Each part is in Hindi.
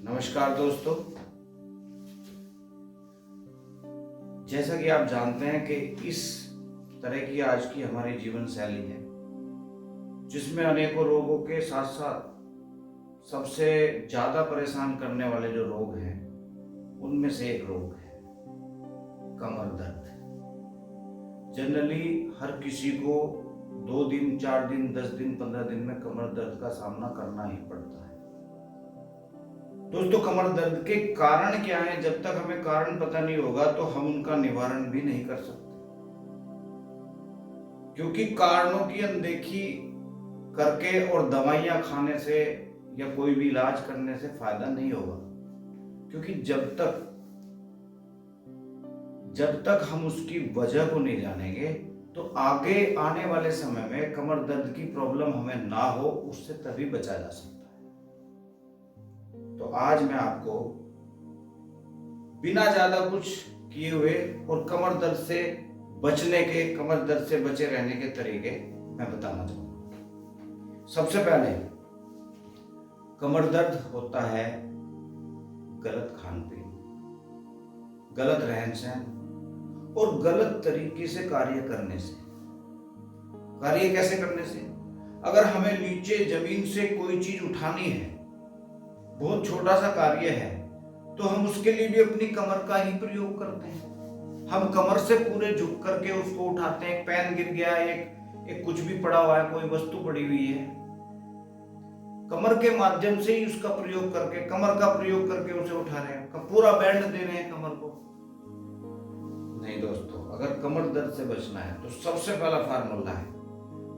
नमस्कार दोस्तों। जैसा कि आप जानते हैं कि इस तरह की आज की हमारी जीवन शैली है जिसमें अनेकों रोगों के साथ साथ सबसे ज़्यादा परेशान करने वाले जो रोग हैं उनमें से एक रोग है कमर दर्द। जनरली हर किसी को 2 दिन, 4 दिन, 10 दिन, 15 दिन में कमर दर्द का सामना करना ही पड़ता है। दोस्तों, कमर दर्द के कारण क्या है, जब तक हमें कारण पता नहीं होगा तो हम उनका निवारण भी नहीं कर सकते, क्योंकि कारणों की अनदेखी करके और दवाइयां खाने से या कोई भी इलाज करने से फायदा नहीं होगा। क्योंकि जब तक हम उसकी वजह को नहीं जानेंगे तो आगे आने वाले समय में कमर दर्द की प्रॉब्लम हमें ना हो, उससे तभी बचा जा सकता है। तो आज मैं आपको बिना ज्यादा कुछ किए हुए और कमर दर्द से बचे रहने के तरीके मैं बताना चाहूंगा। सबसे पहले, कमर दर्द होता है गलत खान पीन, गलत रहन सहन और गलत तरीके से कार्य करने से। कार्य कैसे करने से? अगर हमें नीचे जमीन से कोई चीज उठानी है, बहुत छोटा सा कार्य है, तो हम उसके लिए भी अपनी कमर का ही प्रयोग करते हैं। हम कमर से पूरे झुक करके उसको उठाते हैं। एक पेन गिर गया, एक कुछ भी पड़ा हुआ है, कोई वस्तु पड़ी हुई है, कमर के माध्यम से ही उसका प्रयोग करके, कमर का प्रयोग करके उसे उठा रहे हैं, पूरा बैंड दे रहे हैं कमर को। नहीं दोस्तों, अगर कमर दर्द से बचना है तो सबसे पहला फार्मूला है,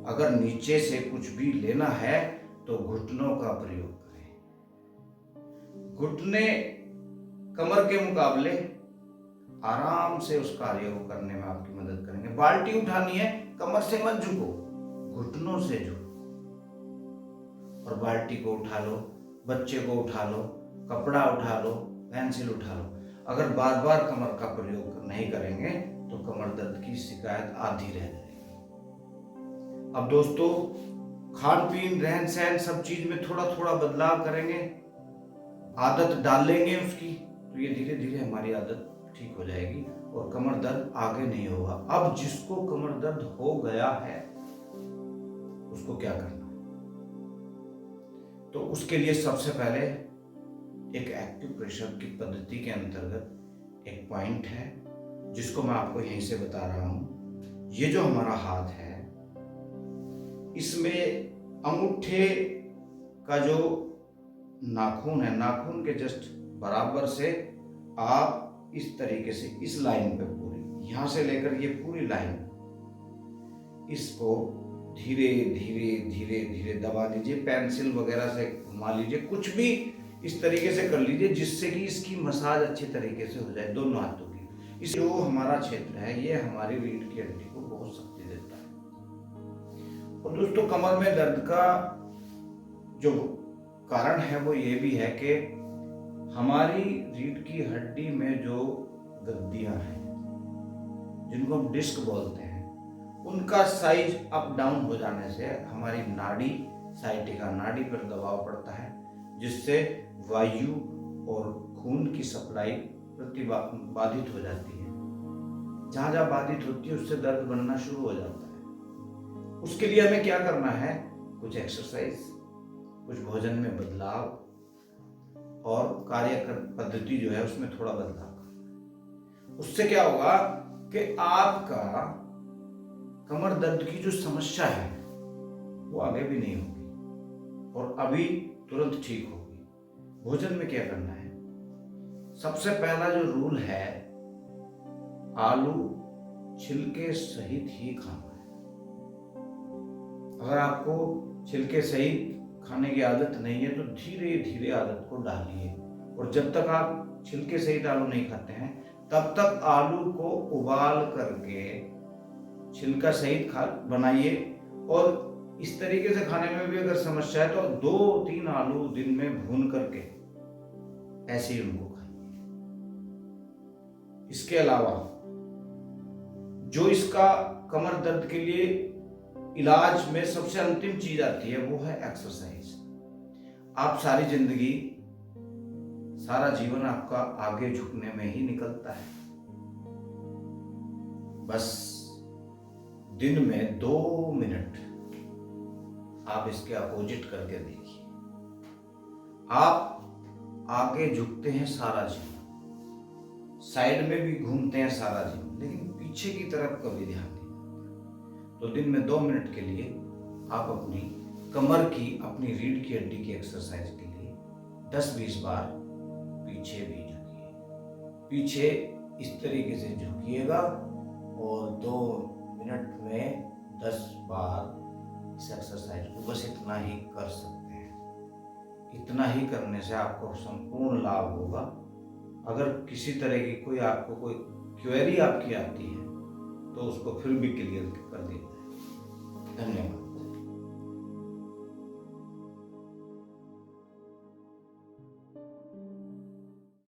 अगर नीचे से कुछ भी लेना है तो घुटनों का प्रयोग करें। घुटने कमर के मुकाबले आराम से उस कार्य को करने में आपकी मदद करेंगे। बाल्टी उठानी है, कमर से मत झुको, घुटनों से झुको और बाल्टी को उठा लो, बच्चे को उठा लो, कपड़ा उठा लो, पेंसिल उठा लो। अगर बार बार कमर का प्रयोग नहीं करेंगे तो कमर दर्द की शिकायत आधी रह जाएगी। अब दोस्तों, खान पीन, रहन सहन, सब चीज में थोड़ा थोड़ा बदलाव करेंगे, आदत डालेंगे उसकी, तो ये धीरे धीरे हमारी आदत ठीक हो जाएगी और कमर दर्द आगे नहीं होगा। अब जिसको कमर दर्द हो गया है उसको क्या करना है? तो उसके लिए सबसे पहले एक एक्टिव प्रेशर की पद्धति के अंतर्गत एक पॉइंट है जिसको मैं आपको यहीं से बता रहा हूं। ये जो हमारा हाथ है, इसमें अंगूठे का जो नाखून है, नाखून के जस्ट बराबर से आप इस तरीके से इस लाइन पे, पूरी यहां से लेकर ये पूरी लाइन, इसको धीरे धीरे धीरे धीरे दबा लीजिए। पेंसिल वगैरह से घुमा लीजिए, कुछ भी इस तरीके से कर लीजिए जिससे कि इसकी मसाज अच्छी तरीके से हो जाए दोनों हाथों की। इस जो हमारा क्षेत्र है, ये हमारी रीढ़ की हड्डी को बहुत शक्ति देता है। और दोस्तों, कमर में दर्द का जो कारण है वो ये भी है कि हमारी रीढ़ की हड्डी में जो गद्दियां हैं, जिनको हम डिस्क बोलते हैं, उनका साइज अप डाउन हो जाने से हमारी नाड़ी, साइटिका नाड़ी पर दबाव पड़ता है, जिससे वायु और खून की सप्लाई बाधित हो जाती है। जहां जहां बाधित होती है उससे दर्द बनना शुरू हो जाता है। उसके लिए हमें क्या करना है? कुछ एक्सरसाइज, कुछ भोजन में बदलाव और कार्य पद्धति जो है उसमें थोड़ा बदलाव करना। उससे क्या होगा कि आपका कमर दर्द की जो समस्या है वो आगे भी नहीं होगी और अभी तुरंत ठीक होगी। भोजन में क्या करना है? सबसे पहला जो रूल है, आलू छिलके सहित ही खाना है। अगर आपको छिलके सहित खाने की आदत नहीं है तो धीरे धीरे आदत को डालिए, और जब तक आप छिलके सहित आलू नहीं खाते हैं तब तक आलू को उबाल करके छिलका सहित बनाइए। और इस तरीके से खाने में भी अगर समस्या है तो 2-3 आलू दिन में भून करके ऐसे ही उनको खाइए। इसके अलावा जो इसका कमर दर्द के लिए इलाज में सबसे अंतिम चीज आती है वो है एक्सरसाइज। आप सारी जिंदगी सारा जीवन आपका आगे झुकने में ही निकलता है। बस दिन में 2 मिनट आप इसके अपोजिट करके देखिए। आप आगे झुकते हैं सारा जीवन, साइड में भी घूमते हैं सारा जीवन, लेकिन पीछे की तरफ कभी ध्यान नहीं देते। तो दिन में 2 मिनट के लिए आप अपनी कमर की, अपनी रीढ़ की हड्डी की एक्सरसाइज के लिए 10-20 बार पीछे भी झुकिए। पीछे इस तरीके से झुकिएगा और 2 मिनट में 10 बार इस एक्सरसाइज को बस इतना ही कर सकते हैं। इतना ही करने से आपको संपूर्ण लाभ होगा। अगर किसी तरह की कोई आपको कोई क्वेरी आपकी आती है तो उसको फिर भी क्लियर कर देता है। धन्यवाद।